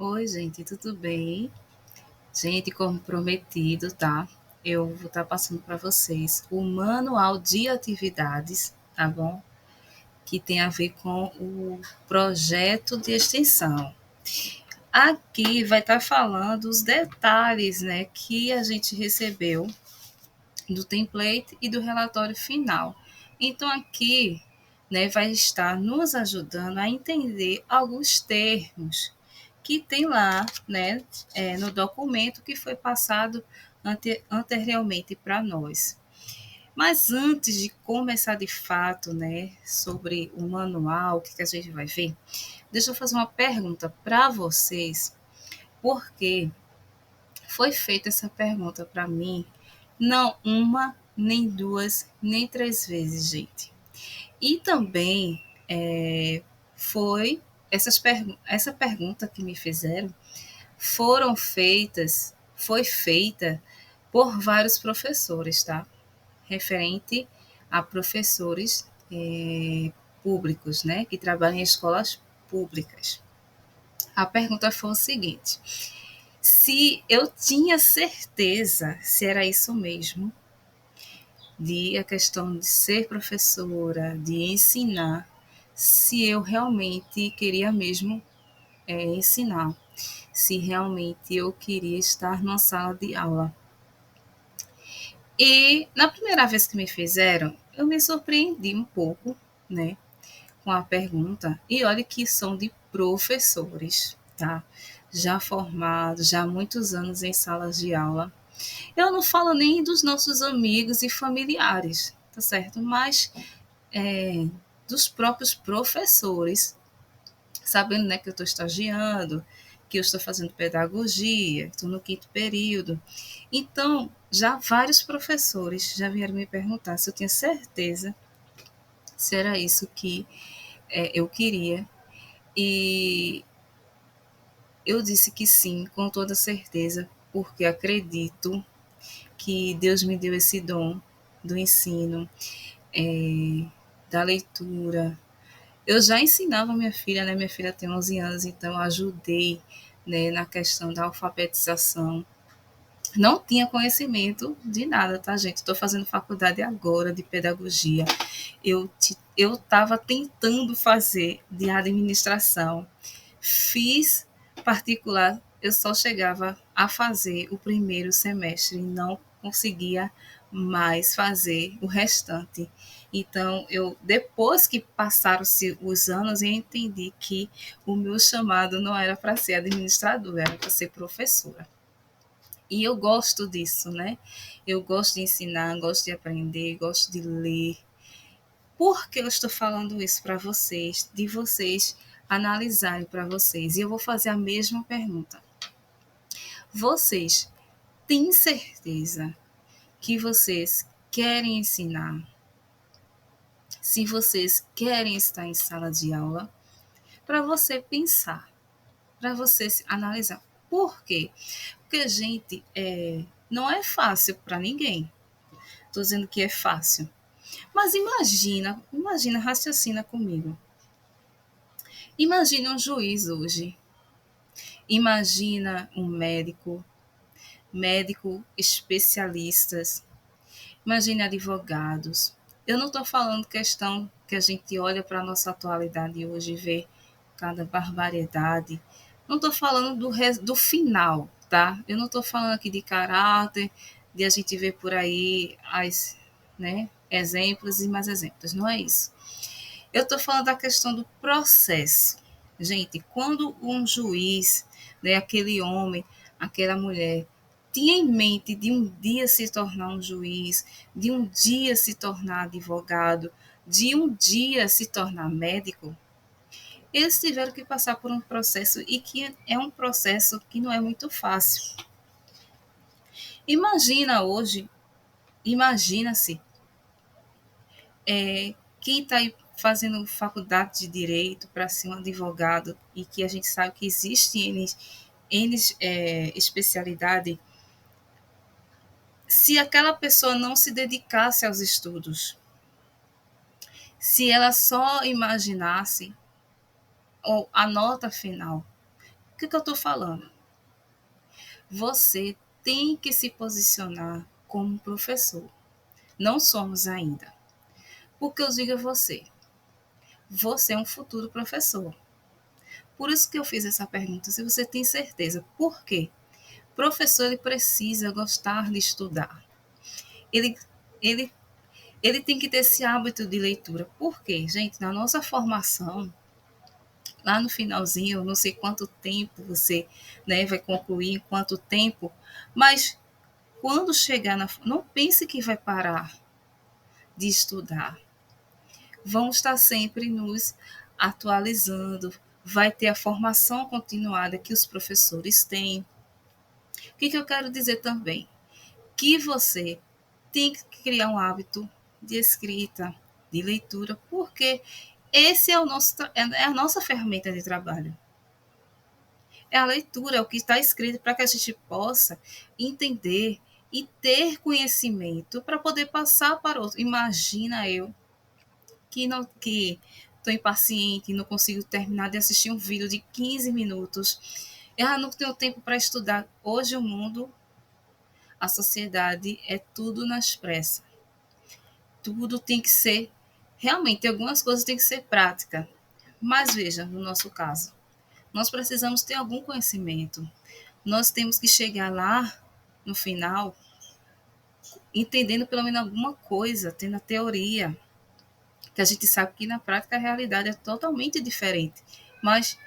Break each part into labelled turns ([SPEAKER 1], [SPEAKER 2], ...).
[SPEAKER 1] Oi, gente, tudo bem? Gente, como prometido, tá? Eu vou estar passando para vocês o manual de atividades, tá bom? Que tem a ver com o projeto de extensão. Aqui vai estar falando os detalhes, né, que a gente recebeu do template e do relatório final. Então, aqui, né, vai estar nos ajudando a entender alguns termos que tem lá, né, no documento que foi passado anteriormente para nós. Mas antes de começar de fato, né, sobre o manual, o que a gente vai ver, deixa eu fazer uma pergunta para vocês, porque foi feita essa pergunta para mim, não uma, nem duas, nem três vezes, gente. E também foi essa pergunta que me fizeram foi feita por vários professores, tá? Referente a professores públicos, né? Que trabalham em escolas públicas. A pergunta foi o seguinte: se eu tinha certeza se era isso mesmo, de a questão de ser professora, de ensinar, se eu realmente queria mesmo ensinar, se realmente eu queria estar numa sala de aula. E na primeira vez que me fizeram, eu me surpreendi um pouco, né, com a pergunta. E olha que são de professores, tá? Já formados, já há muitos anos em salas de aula. Eu não falo nem dos nossos amigos e familiares, tá certo? Mas dos próprios professores, sabendo, né, que eu estou estagiando, que eu estou fazendo pedagogia, estou no quinto período. Então, já vários professores já vieram me perguntar se eu tinha certeza se era isso que eu queria. E eu disse que sim, com toda certeza, porque acredito que Deus me deu esse dom do ensino, da leitura. Eu já ensinava minha filha, né? Minha filha tem 11 anos, então eu ajudei, né, na questão da alfabetização. Não tinha conhecimento de nada, tá, gente? Estou fazendo faculdade agora de pedagogia. Eu estava tentando fazer de administração. Fiz particular, eu só chegava a fazer o primeiro semestre e não conseguia mais fazer o restante. Então, eu depois que passaram-se os anos, eu entendi que o meu chamado não era para ser administradora, era para ser professora. E eu gosto disso, né? Eu gosto de ensinar, gosto de aprender, gosto de ler. Por que eu estou falando isso para vocês? De vocês analisarem para vocês. E eu vou fazer a mesma pergunta. Vocês têm certeza que vocês querem ensinar? Se vocês querem estar em sala de aula, para você pensar, para você se analisar. Por quê? Porque, gente, não é fácil para ninguém. Estou dizendo que é fácil. Mas imagina, raciocina comigo. Imagine um juiz hoje. Imagina um médico especialistas. Imagine advogados. Eu não estou falando questão que a gente olha para a nossa atualidade hoje e vê cada barbaridade. Não estou falando do final, tá? Eu não estou falando aqui de caráter, de a gente ver por aí exemplos e mais exemplos. Não é isso. Eu estou falando da questão do processo. Gente, quando um juiz, né, aquele homem, aquela mulher, tinha em mente de um dia se tornar um juiz, de um dia se tornar advogado, de um dia se tornar médico, eles tiveram que passar por um processo e que é um processo que não é muito fácil. Imagina hoje, imagina-se quem está aí fazendo faculdade de direito para ser um advogado e que a gente sabe que existe N especialidade, se aquela pessoa não se dedicasse aos estudos, se ela só imaginasse a nota final, que eu estou falando? Você tem que se posicionar como professor. Não somos ainda. Porque eu digo a você, você é um futuro professor. Por isso que eu fiz essa pergunta, se você tem certeza. Por quê? O professor ele precisa gostar de estudar. Ele, ele, ele tem que ter esse hábito de leitura. Por quê? Gente, na nossa formação, lá no finalzinho, eu não sei quanto tempo você, né, vai concluir, em quanto tempo, mas quando chegar na... Não pense que vai parar de estudar. Vão estar sempre nos atualizando, vai ter a formação continuada que os professores têm. O que eu quero dizer também? Que você tem que criar um hábito de escrita, de leitura, porque esse é, é a nossa ferramenta de trabalho. É a leitura, é o que está escrito para que a gente possa entender e ter conhecimento para poder passar para outro. Imagina eu que estou impaciente, não consigo terminar de assistir um vídeo de 15 minutos. Eu não tenho tempo para estudar. Hoje o mundo, a sociedade é tudo nas pressas. Tudo tem que ser, realmente, algumas coisas têm que ser prática. Mas veja, no nosso caso, nós precisamos ter algum conhecimento. Nós temos que chegar lá no final entendendo pelo menos alguma coisa, tendo a teoria, que a gente sabe que na prática a realidade é totalmente diferente. Mas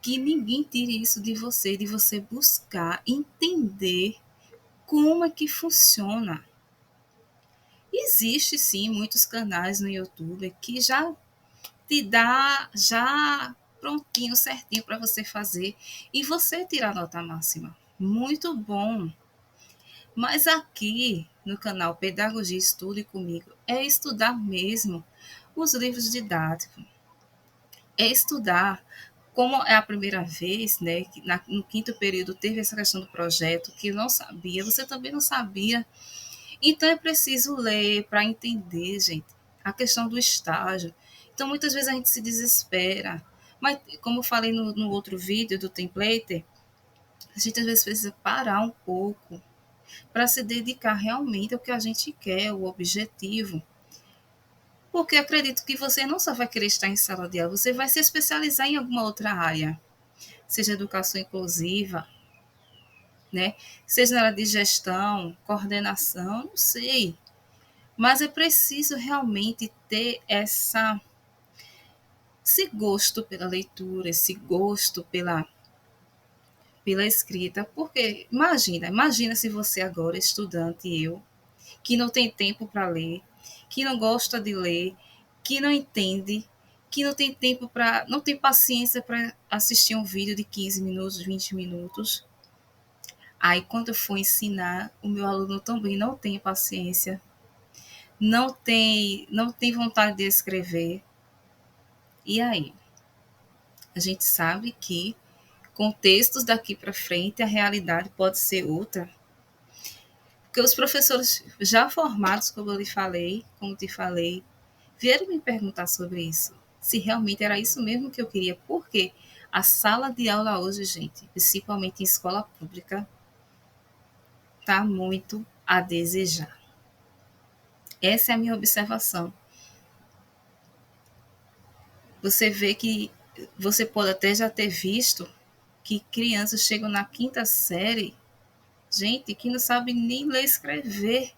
[SPEAKER 1] que ninguém tire isso de você buscar entender como é que funciona. Existe sim muitos canais no YouTube que já te dá já prontinho, certinho para você fazer e você tirar nota máxima. Muito bom. Mas aqui no canal Pedagogia Estude Comigo é estudar mesmo os livros didáticos. É estudar como é a primeira vez, né, que no quinto período teve essa questão do projeto, que eu não sabia, você também não sabia. Então é preciso ler para entender, gente, a questão do estágio. Então muitas vezes a gente se desespera. Mas, como eu falei no outro vídeo do template, a gente às vezes precisa parar um pouco para se dedicar realmente ao que a gente quer, o objetivo. Porque acredito que você não só vai querer estar em sala de aula, você vai se especializar em alguma outra área, seja educação inclusiva, né? Seja na área de gestão, coordenação, não sei. Mas é preciso realmente ter esse gosto pela leitura, esse gosto pela escrita, porque imagina se você agora, estudante, eu, que não tem tempo para ler, que não gosta de ler, que não entende, que não tem tempo para, não tem paciência para assistir um vídeo de 15 minutos, 20 minutos. Aí quando eu for ensinar, o meu aluno também não tem paciência, não tem vontade de escrever. E aí? A gente sabe que com textos daqui para frente a realidade pode ser outra. Porque os professores já formados, como te falei, vieram me perguntar sobre isso. Se realmente era isso mesmo que eu queria. Porque a sala de aula hoje, gente, principalmente em escola pública, está muito a desejar. Essa é a minha observação. Você vê que você pode até já ter visto que crianças chegam na quinta série, gente que não sabe nem ler e escrever,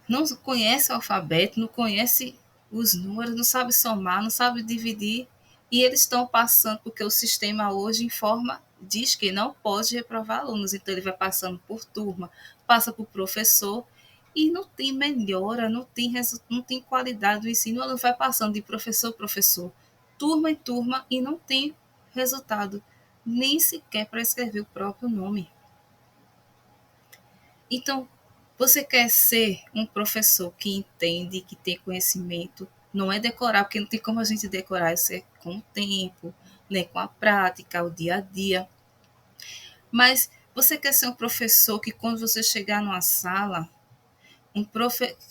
[SPEAKER 1] não conhece o alfabeto, não conhece os números, não sabe somar, não sabe dividir, e eles estão passando, porque o sistema hoje informa, diz que não pode reprovar alunos, então ele vai passando por turma, passa por professor, e não tem melhora, não tem qualidade do ensino, o aluno vai passando de professor a professor, turma em turma, e não tem resultado, nem sequer para escrever o próprio nome. Então, você quer ser um professor que entende, que tem conhecimento, não é decorar, porque não tem como a gente decorar, isso é com o tempo, né, com a prática, o dia a dia. Mas você quer ser um professor que quando você chegar numa sala,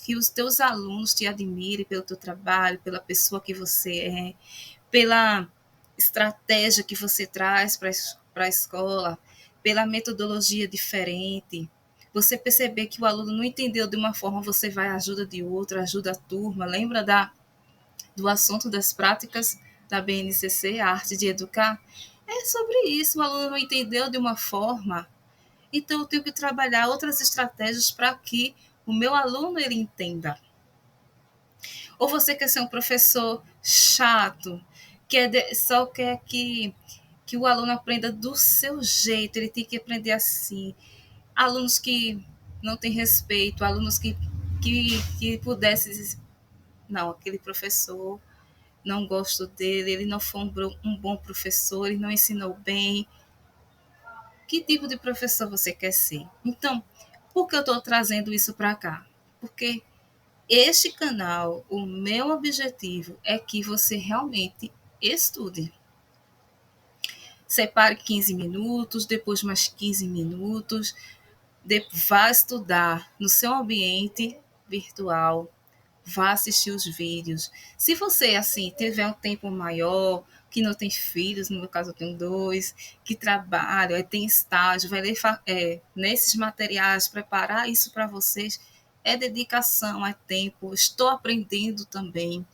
[SPEAKER 1] que os teus alunos te admirem pelo teu trabalho, pela pessoa que você é, pela estratégia que você traz para a escola, pela metodologia diferente. Você perceber que o aluno não entendeu de uma forma, você vai à ajuda de outra, ajuda a turma. Lembra do assunto das práticas da BNCC, a arte de educar? É sobre isso, o aluno não entendeu de uma forma, então eu tenho que trabalhar outras estratégias para que o meu aluno ele entenda. Ou você quer ser um professor chato, só quer que o aluno aprenda do seu jeito, ele tem que aprender assim. Alunos que não têm respeito, alunos que pudessem. Não, aquele professor, não gosto dele, ele não foi um bom professor, ele não ensinou bem. Que tipo de professor você quer ser? Então, por que eu estou trazendo isso para cá? Porque este canal, o meu objetivo é que você realmente estude. Separe 15 minutos, depois mais 15 minutos, vá estudar no seu ambiente virtual, vá assistir os vídeos. Se você, assim, tiver um tempo maior, que não tem filhos, no meu caso eu tenho 2, que trabalham, tem estágio, vai ler nesses materiais, preparar isso para vocês, é dedicação, é tempo, estou aprendendo também.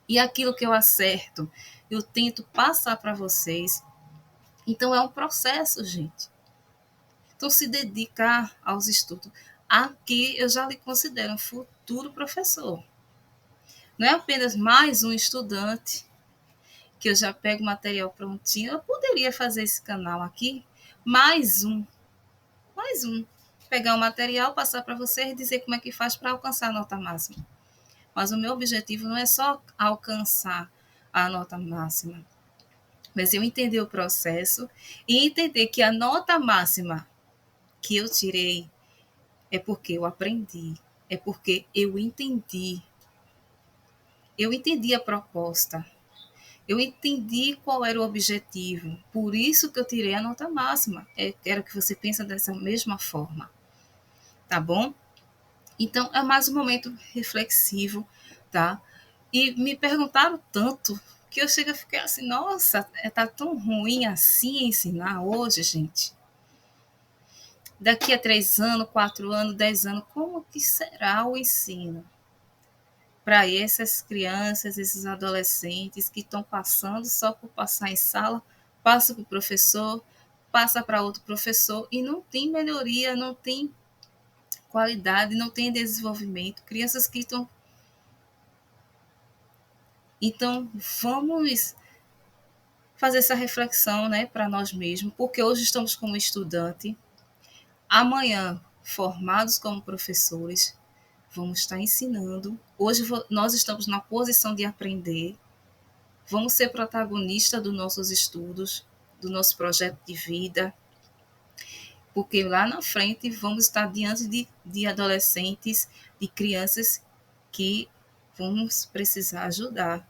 [SPEAKER 1] E aquilo que eu acerto, eu tento passar para vocês. Então é um processo, gente. Então se dedicar aos estudos. Aqui eu já lhe considero um futuro professor. Não é apenas mais um estudante que eu já pego material prontinho. Eu poderia fazer esse canal aqui, mais um. Pegar o material, passar para vocês e dizer como é que faz para alcançar a nota máxima. Mas o meu objetivo não é só alcançar a nota máxima, mas eu entender o processo e entender que a nota máxima que eu tirei é porque eu aprendi, é porque eu entendi. Eu entendi a proposta. Eu entendi qual era o objetivo. Por isso que eu tirei a nota máxima. Quero que você pense dessa mesma forma. Tá bom? Então, é mais um momento reflexivo, tá? E me perguntaram tanto que eu chego a ficar assim, nossa, tá tão ruim assim ensinar hoje, gente. Daqui a 3 anos, 4 anos, 10 anos, como que será o ensino? Para essas crianças, esses adolescentes que estão passando só por passar em sala, passa para o professor, passa para outro professor e não tem melhoria, não tem qualidade, não tem desenvolvimento. Crianças que estão. Então, vamos fazer essa reflexão, né, para nós mesmos, porque hoje estamos como estudante, amanhã formados como professores, vamos estar ensinando. Hoje nós estamos na posição de aprender. Vamos ser protagonistas dos nossos estudos, do nosso projeto de vida, porque lá na frente vamos estar diante de adolescentes, de crianças que vamos precisar ajudar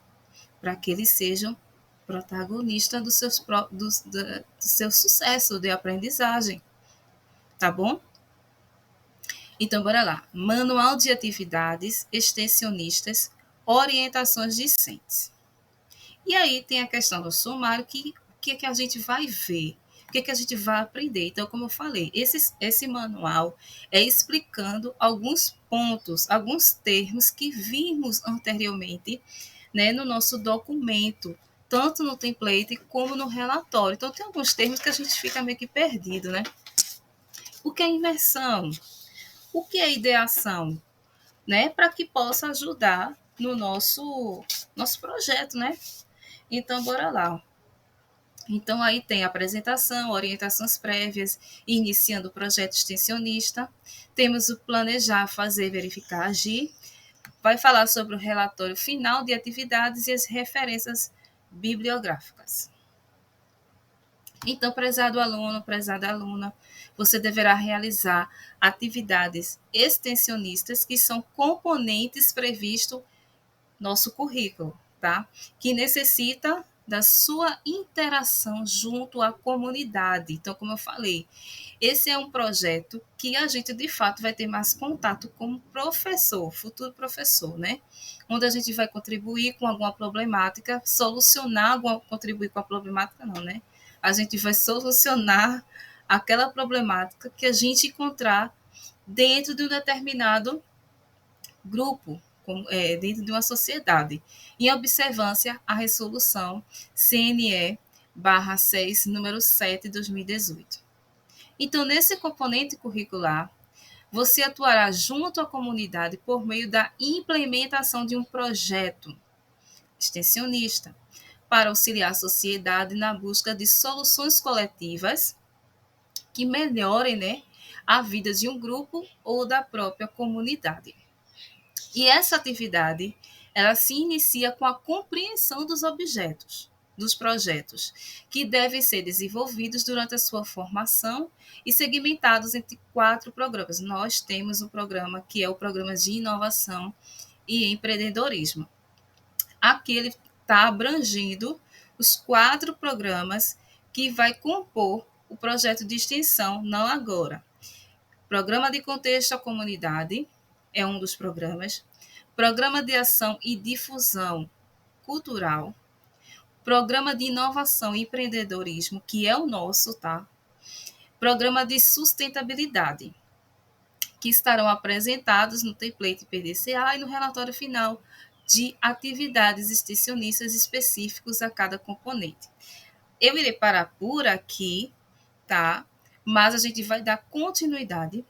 [SPEAKER 1] para que eles sejam protagonistas do seu sucesso de aprendizagem, tá bom? Então, bora lá. Manual de atividades extensionistas, orientações discentes. E aí tem a questão do sumário, que a gente vai ver, o que a gente vai aprender. Então, como eu falei, esse manual é explicando alguns pontos, alguns termos que vimos anteriormente, né, no nosso documento, tanto no template como no relatório. Então, tem alguns termos que a gente fica meio que perdido, né? O que é imersão? O que é ideação? Né? Para que possa ajudar no nosso projeto, né? Então, bora lá. Então, aí tem apresentação, orientações prévias, iniciando o projeto extensionista. Temos o planejar, fazer, verificar, agir. Vai falar sobre o relatório final de atividades e as referências bibliográficas. Então, prezado aluno, prezada aluna, você deverá realizar atividades extensionistas que são componentes previstos no nosso currículo, tá? Que necessita da sua interação junto à comunidade. Então, como eu falei, esse é um projeto que a gente, de fato, vai ter mais contato como professor, futuro professor, né? Onde a gente vai contribuir com alguma problemática, contribuir com a problemática não, né? A gente vai solucionar aquela problemática que a gente encontrar dentro de um determinado grupo, dentro de uma sociedade, em observância à resolução CNE/6, número 7 de 2018. Então, nesse componente curricular, você atuará junto à comunidade por meio da implementação de um projeto extensionista para auxiliar a sociedade na busca de soluções coletivas que melhorem, né, a vida de um grupo ou da própria comunidade. E essa atividade, ela se inicia com a compreensão dos objetos, dos projetos, que devem ser desenvolvidos durante a sua formação e segmentados entre 4 programas. Nós temos um programa que é o programa de inovação e empreendedorismo. Aqui ele está abrangindo os 4 programas que vai compor o projeto de extensão Não Agora. Programa de contexto à comunidade é um dos programas. Programa de ação e difusão cultural. Programa de inovação e empreendedorismo, que é o nosso, tá? Programa de sustentabilidade, que estarão apresentados no template PDCA e no relatório final de atividades extensionistas específicos a cada componente. Eu irei parar por aqui, tá? Mas a gente vai dar continuidade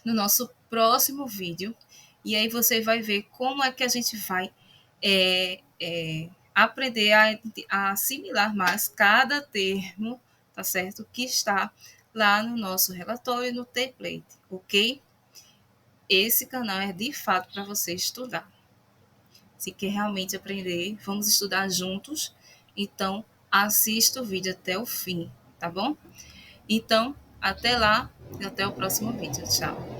[SPEAKER 1] no nosso próximo vídeo e aí você vai ver como é que a gente vai aprender a assimilar mais cada termo, tá certo? Que está lá no nosso relatório, no template, ok? Esse canal é de fato para você estudar. Se quer realmente aprender, vamos estudar juntos. Então, assista o vídeo até o fim, tá bom? Então, até lá e até o próximo vídeo. Tchau!